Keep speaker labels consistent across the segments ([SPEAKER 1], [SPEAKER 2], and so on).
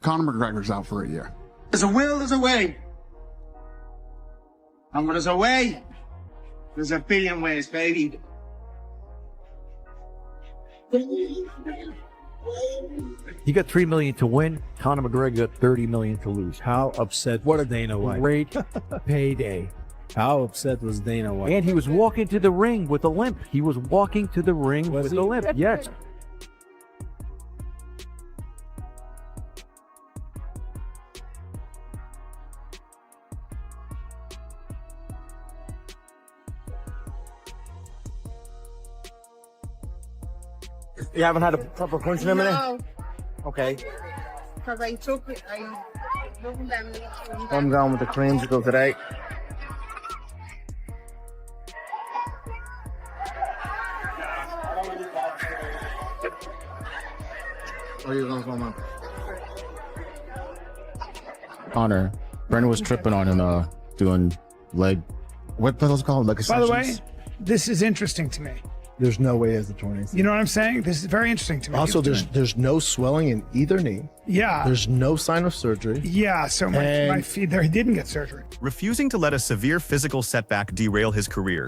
[SPEAKER 1] Conor McGregor's out for a year.
[SPEAKER 2] There's a will, there's a way. And when there's a way, there's a billion ways, baby.
[SPEAKER 3] He got $3 million to win. Conor McGregor got $30 million to lose.
[SPEAKER 4] How upset was Dana White?
[SPEAKER 3] Great payday.
[SPEAKER 4] How upset was Dana White?
[SPEAKER 3] And he was walking to the ring with a limp. He was walking to the ring with a limp. Yes.
[SPEAKER 5] You haven't had a proper crunch in a minute?
[SPEAKER 6] No,
[SPEAKER 5] Okay.
[SPEAKER 6] because I took it.
[SPEAKER 5] I'm going with the creamsicle today. Where are you going for, man?
[SPEAKER 7] Conor, Brendan was tripping on him doing leg. What those called? Leg
[SPEAKER 8] By the way,
[SPEAKER 7] extensions?
[SPEAKER 8] this is interesting to me.
[SPEAKER 4] There's no way he has the 20th.
[SPEAKER 8] You know what I'm saying? This is very interesting to me.
[SPEAKER 4] Also, there's no swelling in either knee.
[SPEAKER 8] Yeah.
[SPEAKER 4] There's no sign of surgery.
[SPEAKER 8] Yeah, so my feet there, he didn't get surgery.
[SPEAKER 9] Refusing to let a severe physical setback derail his career,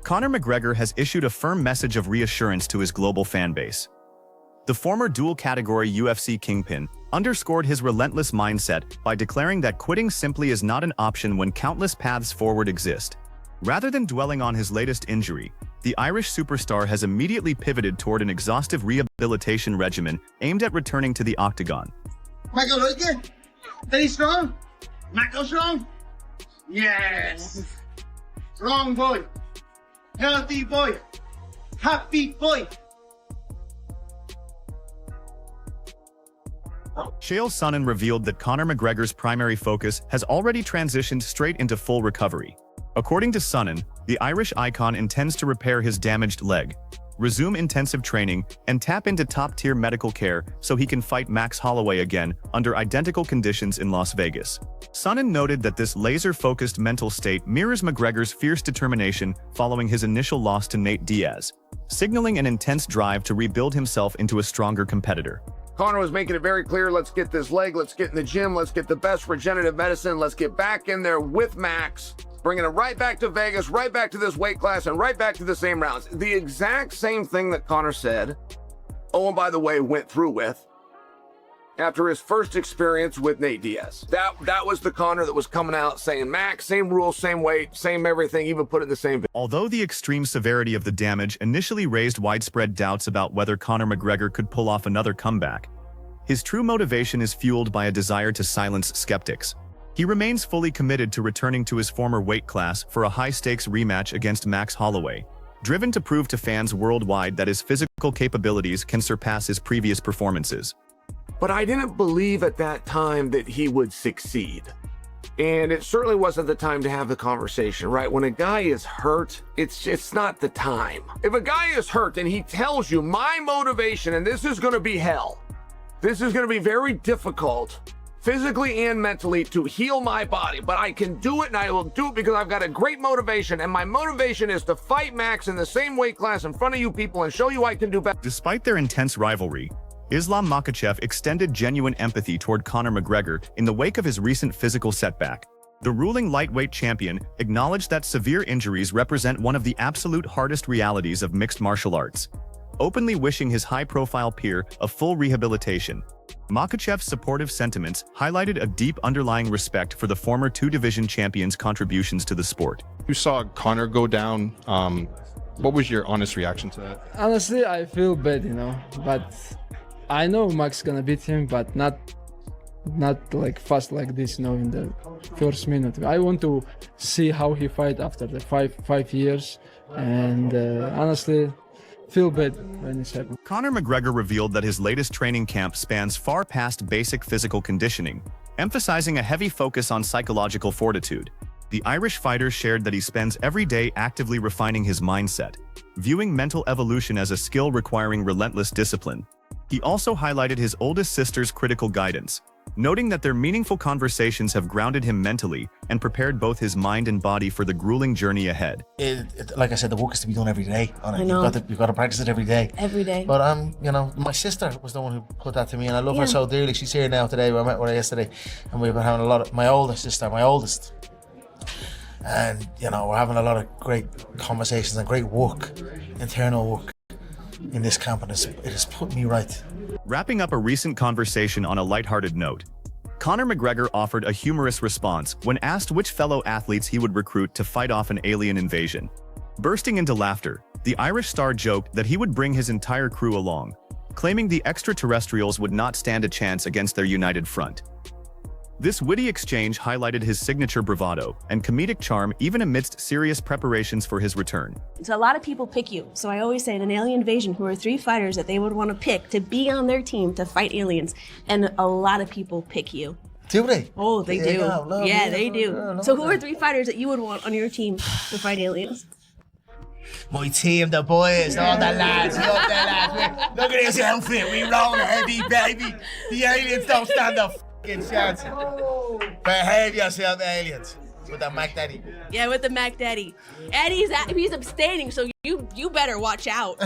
[SPEAKER 9] Conor McGregor has issued a firm message of reassurance to his global fan base. The former dual-category UFC kingpin underscored his relentless mindset by declaring that quitting simply is not an option when countless paths forward exist. Rather than dwelling on his latest injury, the Irish superstar has immediately pivoted toward an exhaustive rehabilitation regimen aimed at returning to the octagon.
[SPEAKER 2] Michael, like it? Very strong? Michael strong? Yes! Strong boy. Healthy boy. Happy boy.
[SPEAKER 9] Chael Sonnen revealed that Conor McGregor's primary focus has already transitioned straight into full recovery. According to Sonnen, the Irish icon intends to repair his damaged leg, resume intensive training, and tap into top-tier medical care so he can fight Max Holloway again under identical conditions in Las Vegas. Sonnen noted that this laser-focused mental state mirrors McGregor's fierce determination following his initial loss to Nate Diaz, signaling an intense drive to rebuild himself into a stronger competitor.
[SPEAKER 10] Conor was making it very clear, let's get this leg, let's get in the gym, let's get the best regenerative medicine, let's get back in there with Max, bringing it right back to Vegas, right back to this weight class, and right back to the same rounds. The exact same thing that Conor said, oh, and by the way, went through with, after his first experience with Nate Diaz. That was the Conor that was coming out saying, Max, same rules, same weight, same everything, even put it in the same video.
[SPEAKER 9] Although the extreme severity of the damage initially raised widespread doubts about whether Conor McGregor could pull off another comeback, his true motivation is fueled by a desire to silence skeptics. He remains fully committed to returning to his former weight class for a high-stakes rematch against Max Holloway, driven to prove to fans worldwide that his physical capabilities can surpass his previous performances.
[SPEAKER 10] But I didn't believe at that time that he would succeed. And it certainly wasn't the time to have the conversation, right? When a guy is hurt, it's not the time. If a guy is hurt and he tells you, my motivation, and this is going to be hell, this is going to be very difficult, physically and mentally, to heal my body, but I can do it, and I will do it because I've got a great motivation, and my motivation is to fight Max in the same weight class in front of you people and show you I can do better.
[SPEAKER 9] Despite their intense rivalry, Islam Makhachev extended genuine empathy toward Conor McGregor in the wake of his recent physical setback. The ruling lightweight champion acknowledged that severe injuries represent one of the absolute hardest realities of mixed martial arts, openly wishing his high-profile peer a full rehabilitation. Makhachev's supportive sentiments highlighted a deep underlying respect for the former two-division champion's contributions to the sport.
[SPEAKER 1] You saw Conor go down. What was your honest reaction to that?
[SPEAKER 11] Honestly, I feel bad, but I know Max gonna beat him, but not like fast like this, in the first minute. I want to see how he fight after the five years, and honestly, feel bad when it's happened.
[SPEAKER 9] Conor McGregor revealed that his latest training camp spans far past basic physical conditioning, emphasizing a heavy focus on psychological fortitude. The Irish fighter shared that he spends every day actively refining his mindset, viewing mental evolution as a skill requiring relentless discipline. He also highlighted his oldest sister's critical guidance, noting that their meaningful conversations have grounded him mentally and prepared both his mind and body for the grueling journey ahead.
[SPEAKER 12] Like I said, the work is to be done every day on it.
[SPEAKER 6] I know.
[SPEAKER 12] You've got to practice it every day.
[SPEAKER 6] Every day.
[SPEAKER 12] But you know, my sister was the one who put that to me, and I love her so dearly. She's here now today. I met with her yesterday, and we've been having a lot of my oldest, and you know, we're having a lot of great conversations and great work, internal work in this camp, and it has put me right.
[SPEAKER 9] Wrapping up a recent conversation on a lighthearted note, Conor McGregor offered a humorous response when asked which fellow athletes he would recruit to fight off an alien invasion. Bursting into laughter, the Irish star joked that he would bring his entire crew along, claiming the extraterrestrials would not stand a chance against their united front. This witty exchange highlighted his signature bravado and comedic charm even amidst serious preparations for his return.
[SPEAKER 6] So a lot of people pick you. So I always say in an alien invasion, who are 3 fighters that they would want to pick to be on their team to fight aliens. And a lot of people pick you.
[SPEAKER 12] Do they?
[SPEAKER 6] Oh, they do. Yeah, they do. So who are 3 fighters that you would want on your team to fight aliens?
[SPEAKER 12] My team, the boys, all the lads, look at this outfit, we roll heavy, baby. The aliens don't stand a f***ing chance. Behave yourself, aliens. With the Mac Daddy.
[SPEAKER 6] Yeah, with the Mac Daddy. And he's abstaining, so you better watch out.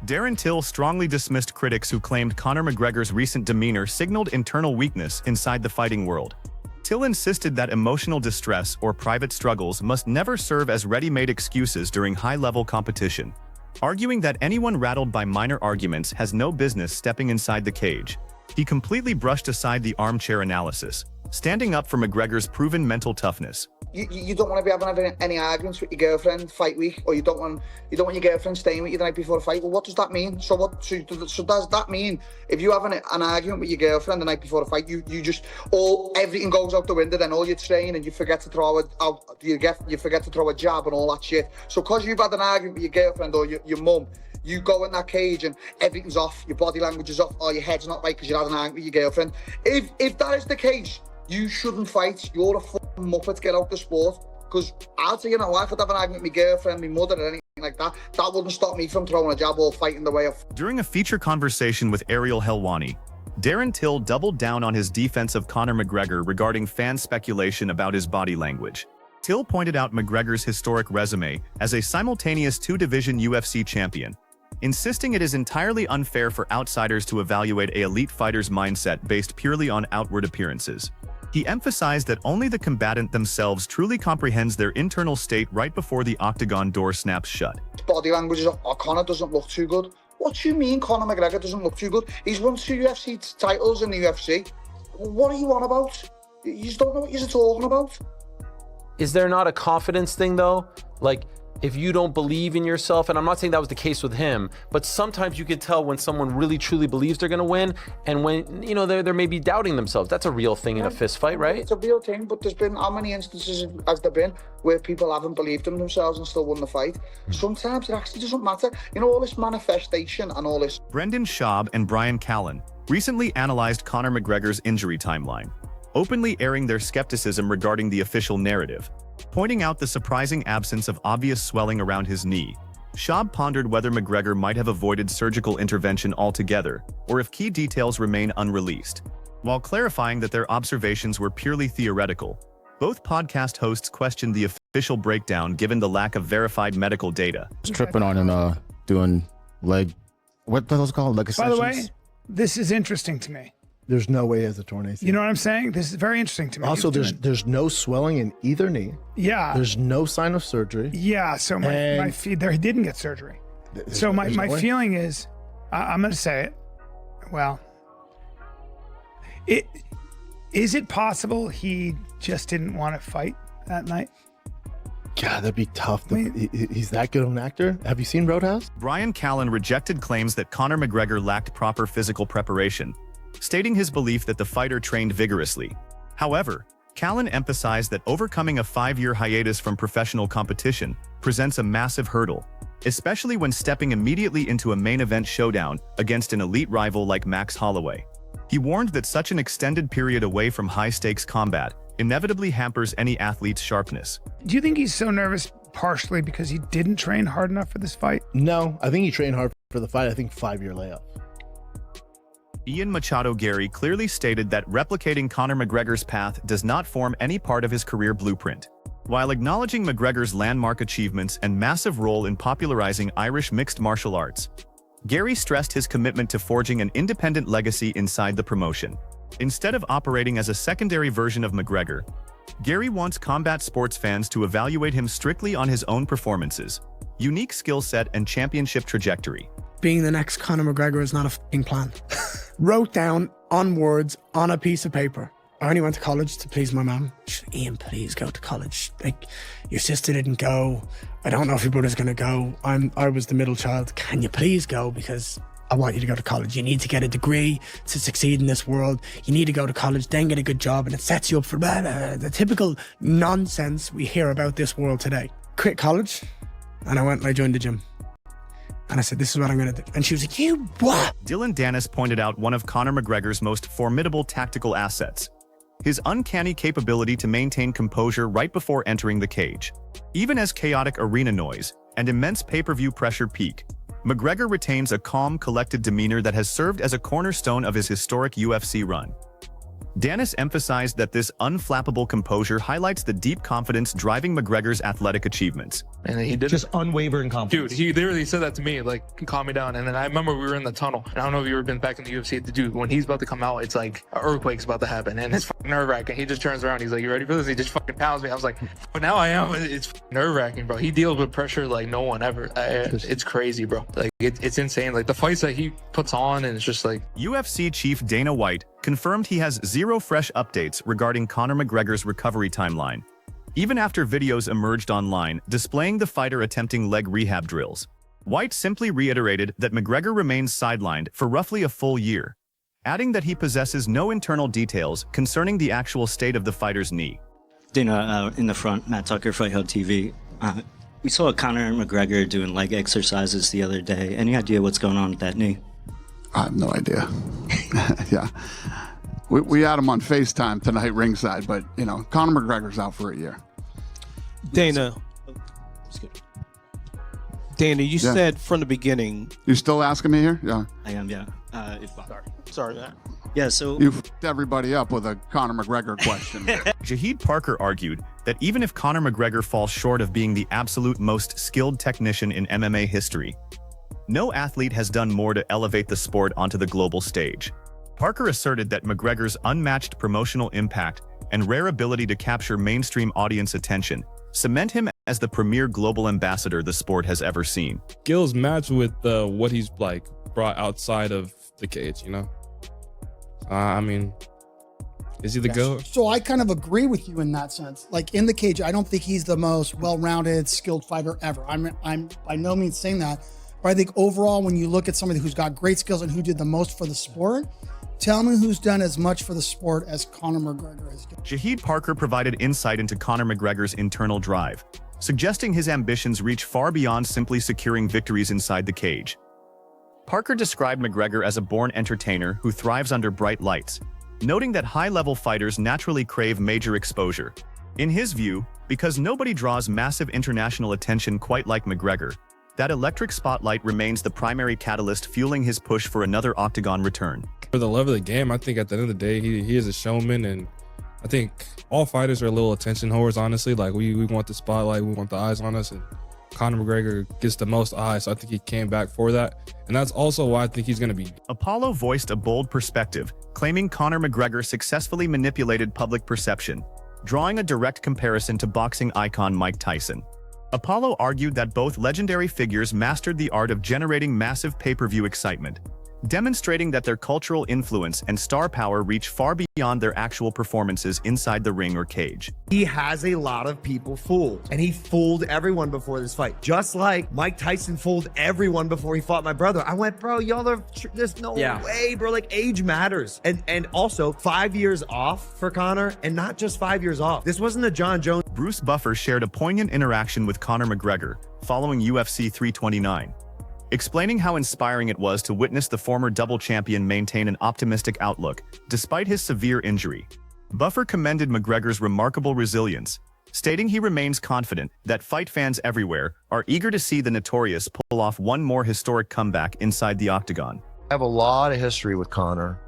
[SPEAKER 9] Darren Till strongly dismissed critics who claimed Conor McGregor's recent demeanor signaled internal weakness inside the fighting world. Till insisted that emotional distress or private struggles must never serve as ready-made excuses during high-level competition, arguing that anyone rattled by minor arguments has no business stepping inside the cage. He completely brushed aside the armchair analysis, standing up for McGregor's proven mental toughness.
[SPEAKER 5] You don't want to be having any arguments with your girlfriend fight week, or you don't want your girlfriend staying with you the night before a fight. Well, what does that mean? So does that mean if you have an argument with your girlfriend the night before a fight, you just everything goes out the window, then all your training, and you forget to throw you forget to throw a jab and all that shit. So because you've had an argument with your girlfriend or your mum, you go in that cage and everything's off, your body language is off, or your head's not right because you had an argument with your girlfriend. If that is the case, you shouldn't fight. You're a fucking muppet. Get out the sport. Because I'll tell you now, I could have an argument with my girlfriend, my mother, or anything like that. That wouldn't stop me from throwing a jab or fighting the way of.
[SPEAKER 9] During a feature conversation with Ariel Helwani, Darren Till doubled down on his defense of Conor McGregor regarding fan speculation about his body language. Till pointed out McGregor's historic resume as a simultaneous 2-division UFC champion, insisting it is entirely unfair for outsiders to evaluate an elite fighter's mindset based purely on outward appearances. He emphasized that only the combatant themselves truly comprehends their internal state right before the octagon door snaps shut.
[SPEAKER 5] Body language is off. Oh, Conor doesn't look too good. What do you mean Conor McGregor doesn't look too good? He's won 2 UFC titles in the UFC. What are you on about? You just don't know what you're talking about.
[SPEAKER 13] Is there not a confidence thing though? Like, if you don't believe in yourself, and I'm not saying that was the case with him, but sometimes you can tell when someone really truly believes they're gonna win, and when, you know, they're maybe doubting themselves. That's a real thing in a fist fight, right?
[SPEAKER 5] It's a real thing, but there's been, how many instances has there been where people haven't believed in themselves and still won the fight? Sometimes it actually doesn't matter. You know, all this manifestation and all this.
[SPEAKER 9] Brendan Schaub and Brian Callen recently analyzed Conor McGregor's injury timeline, openly airing their skepticism regarding the official narrative. Pointing out the surprising absence of obvious swelling around his knee, Schaub pondered whether McGregor might have avoided surgical intervention altogether, or if key details remain unreleased. While clarifying that their observations were purely theoretical, both podcast hosts questioned the official breakdown given the lack of verified medical data.
[SPEAKER 7] Tripping on him, doing leg, what those called? Leg extensions?
[SPEAKER 8] By the way, this is interesting to me.
[SPEAKER 4] There's no way he has a torn ACL.
[SPEAKER 8] You know what I'm saying? This is very interesting to me.
[SPEAKER 4] Also, there's no swelling in either knee.
[SPEAKER 8] Yeah.
[SPEAKER 4] There's no sign of surgery.
[SPEAKER 8] Yeah, so my feed there, he didn't get surgery. So my feeling is, I'm going to say it, well, is it possible he just didn't want to fight that night?
[SPEAKER 4] God, that'd be tough. He's that good of an actor. Have you seen Roadhouse?
[SPEAKER 9] Brian Callen rejected claims that Conor McGregor lacked proper physical preparation, stating his belief that the fighter trained vigorously. However, Callen emphasized that overcoming a 5-year hiatus from professional competition presents a massive hurdle, especially when stepping immediately into a main event showdown against an elite rival like Max Holloway. He warned that such an extended period away from high-stakes combat inevitably hampers any athlete's sharpness.
[SPEAKER 8] Do you think he's so nervous partially because he didn't train hard enough for this fight?
[SPEAKER 4] No, I think he trained hard for the fight. I think 5-year layoff.
[SPEAKER 9] Ian Machado Gary clearly stated that replicating Conor McGregor's path does not form any part of his career blueprint. While acknowledging McGregor's landmark achievements and massive role in popularizing Irish mixed martial arts, Gary stressed his commitment to forging an independent legacy inside the promotion. Instead of operating as a secondary version of McGregor, Gary wants combat sports fans to evaluate him strictly on his own performances, unique skill set, and championship trajectory.
[SPEAKER 14] Being the next Conor McGregor is not a f***ing plan. Wrote down on words on a piece of paper. I only went to college to please my mum. She said, Ian, please go to college. Like, your sister didn't go. I don't know if your brother's going to go. I was the middle child. Can you please go? Because I want you to go to college. You need to get a degree to succeed in this world. You need to go to college, then get a good job, and it sets you up for the typical nonsense we hear about this world today. Quit college, and I went and I joined the gym. And I said, this is what I'm going to do. And she was like, you what?
[SPEAKER 9] Dylan Dennis pointed out one of Conor McGregor's most formidable tactical assets: his uncanny capability to maintain composure right before entering the cage. Even as chaotic arena noise and immense pay-per-view pressure peak, McGregor retains a calm, collected demeanor that has served as a cornerstone of his historic UFC run. Dennis emphasized that this unflappable composure highlights the deep confidence driving McGregor's athletic achievements.
[SPEAKER 15] And he did
[SPEAKER 16] just unwavering confidence.
[SPEAKER 15] Dude, he literally said that to me, like, calm me down. And then I remember we were in the tunnel. And I don't know if you've ever been back in the UFC. Dude, when he's about to come out, it's like an earthquake's about to happen. And it's fucking nerve-wracking. He just turns around. He's like, you ready for this? He just fucking pounds me. I was like, but now I am. It's nerve-wracking, bro. He deals with pressure like no one ever. It's crazy, bro. Like, it's insane. Like, the fights that he puts on, and it's just like...
[SPEAKER 9] UFC chief Dana White confirmed he has zero fresh updates regarding Conor McGregor's recovery timeline, even after videos emerged online displaying the fighter attempting leg rehab drills. White simply reiterated that McGregor remains sidelined for roughly a full year, adding that he possesses no internal details concerning the actual state of the fighter's knee.
[SPEAKER 17] Dana, in the front, Matt Tucker, Fight Hub TV. We saw Conor McGregor doing leg exercises the other day. Any idea what's going on with that knee?
[SPEAKER 18] I have no idea. Yeah. We had him on FaceTime tonight ringside, but, you know, Conor McGregor's out for a year.
[SPEAKER 16] Dana, you said from the beginning...
[SPEAKER 18] You still asking me here? Yeah.
[SPEAKER 17] I am, yeah.
[SPEAKER 16] Sorry, Matt.
[SPEAKER 17] Yeah, so...
[SPEAKER 18] You f***ed everybody up with a Conor McGregor question.
[SPEAKER 9] Shahid Parker argued that even if Conor McGregor falls short of being the absolute most skilled technician in MMA history, no athlete has done more to elevate the sport onto the global stage. Parker asserted that McGregor's unmatched promotional impact and rare ability to capture mainstream audience attention cement him as the premier global ambassador the sport has ever seen.
[SPEAKER 19] Skills match with what he's like brought outside of the cage, you know? I mean, is he the GOAT?
[SPEAKER 20] So I kind of agree with you in that sense. Like, in the cage, I don't think he's the most well-rounded, skilled fighter ever. I'm by no means saying that. But I think overall, when you look at somebody who's got great skills and who did the most for the sport, tell me who's done as much for the sport as Conor McGregor has done.
[SPEAKER 9] Shahid Parker provided insight into Conor McGregor's internal drive, suggesting his ambitions reach far beyond simply securing victories inside the cage. Parker described McGregor as a born entertainer who thrives under bright lights, noting that high-level fighters naturally crave major exposure. In his view, because nobody draws massive international attention quite like McGregor, that electric spotlight remains the primary catalyst fueling his push for another octagon return.
[SPEAKER 19] For the love of the game, I think at the end of the day, he is a showman, and I think all fighters are a little attention whores, honestly. Like, we want the spotlight, we want the eyes on us, and Conor McGregor gets the most eyes, so I think he came back for that. And that's also why I think he's going to be...
[SPEAKER 9] Apollo voiced a bold perspective, claiming Conor McGregor successfully manipulated public perception, drawing a direct comparison to boxing icon Mike Tyson. Apollo argued that both legendary figures mastered the art of generating massive pay-per-view excitement, demonstrating that their cultural influence and star power reach far beyond their actual performances inside the ring or cage.
[SPEAKER 12] He has a lot of people fooled, and he fooled everyone before this fight. Just like Mike Tyson fooled everyone before he fought my brother. I went, bro, y'all are, there's no way, bro. Like, age matters. And also 5 years off for Conor, and not just 5 years off. This wasn't a John Jones.
[SPEAKER 9] Bruce Buffer shared a poignant interaction with Conor McGregor following UFC 329. Explaining how inspiring it was to witness the former double champion maintain an optimistic outlook despite his severe injury. Buffer commended McGregor's remarkable resilience, stating he remains confident that fight fans everywhere are eager to see the Notorious pull off one more historic comeback inside the octagon.
[SPEAKER 21] have a lot of history with Conor,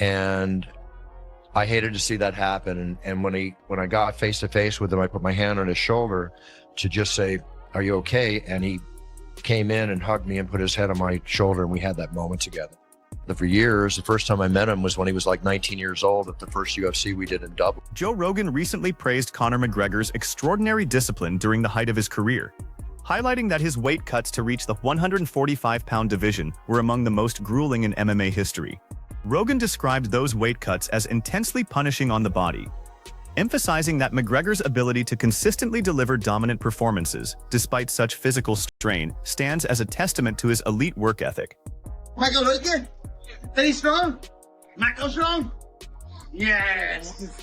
[SPEAKER 21] and I hated to see that happen. And when I got face to face with him, I put my hand on his shoulder to just say, "Are you okay?" And he came in and hugged me and put his head on my shoulder, and we had that moment together. For years, the first time I met him was when he was like 19 years old at the first UFC we did in Dublin.
[SPEAKER 9] Joe Rogan recently praised Conor McGregor's extraordinary discipline during the height of his career, highlighting that his weight cuts to reach the 145-pound division were among the most grueling in MMA history. Rogan described those weight cuts as intensely punishing on the body, emphasizing that McGregor's ability to consistently deliver dominant performances, despite such physical strain, stands as a testament to his elite work ethic.
[SPEAKER 2] Michael, look good. Very strong. Michael strong. Yes.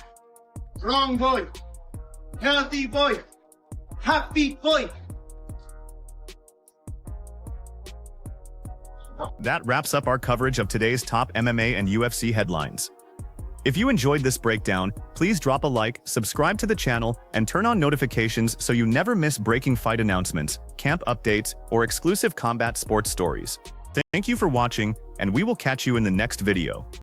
[SPEAKER 2] Strong boy. Healthy boy. Happy boy.
[SPEAKER 9] That wraps up our coverage of today's top MMA and UFC headlines. If you enjoyed this breakdown, please drop a like, subscribe to the channel, and turn on notifications so you never miss breaking fight announcements, camp updates, or exclusive combat sports stories. Thank you for watching, and we will catch you in the next video.